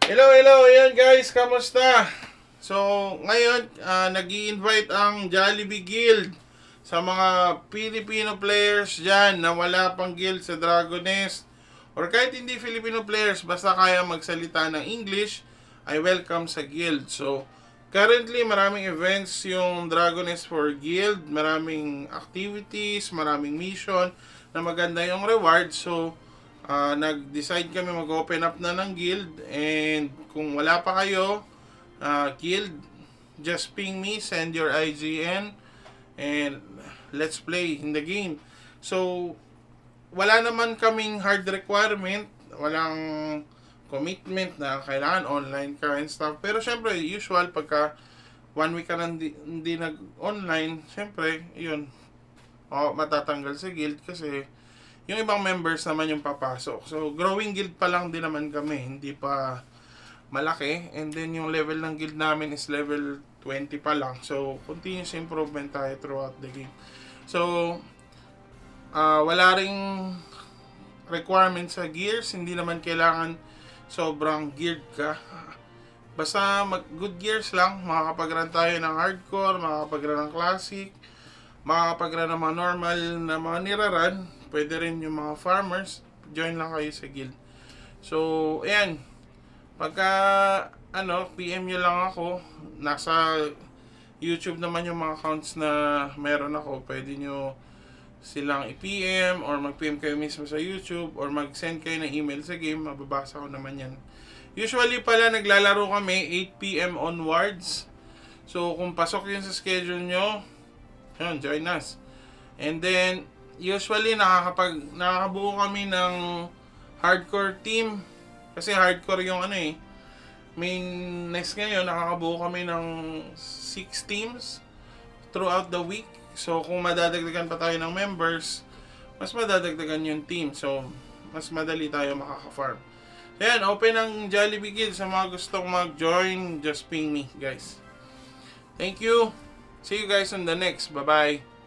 Hello, ayan guys, kamusta? So, ngayon, nag-i-invite ang Jollibee Guild sa mga Filipino players dyan na wala pang guild sa Dragon Nest or kahit hindi Filipino players, basta kaya magsalita ng English, ay welcome sa guild. So, currently, maraming events yung Dragon Nest for Guild, maraming activities, maraming mission na maganda yung reward. So, nag-decide kami mag-open up na ng guild, and kung wala pa kayo guild, just ping me, send your IGN and let's play in the game. So wala naman kaming hard requirement, walang commitment na kailangan online ka and stuff, pero syempre usual pagka 1 week ka na hindi nag-online, syempre yun, matatanggal sa guild kasi yung ibang members naman yung papasok. So, growing guild pa lang din naman kami. Hindi pa malaki. And then, yung level ng guild namin is level 20 pa lang. So, continuous improvement tayo throughout the game. So, wala ring requirement sa gears. Hindi naman kailangan sobrang geared ka. Basta good gears lang. Makakapag-run tayo ng hardcore, makakapag-run ng classic, makakapag-run ng mga normal na mga niraran. Pwede rin yung mga farmers, join lang kayo sa guild. So, ayan. Pagka, PM nyo lang ako. Nasa YouTube naman yung mga accounts na meron ako. Pwede nyo silang i-PM or mag-PM kayo mismo sa YouTube or mag-send kayo ng email sa game. Mababasa ko naman yan. Usually pala naglalaro kami 8 PM onwards. So, kung pasok yun sa schedule nyo, yun, join us. And then, usually nakakabuo kami ng hardcore team kasi hardcore yung main next ngayon. Nakakabuo kami ng 6 teams throughout the week. So kung madadagdagan pa tayo ng members, mas madadagdagan yung team, so mas madali tayo makaka-farm. Ayan, open ang Jollibee Guild sa mga gustong mag-join. Just ping me guys. Thank you, see you guys on the next. Bye bye.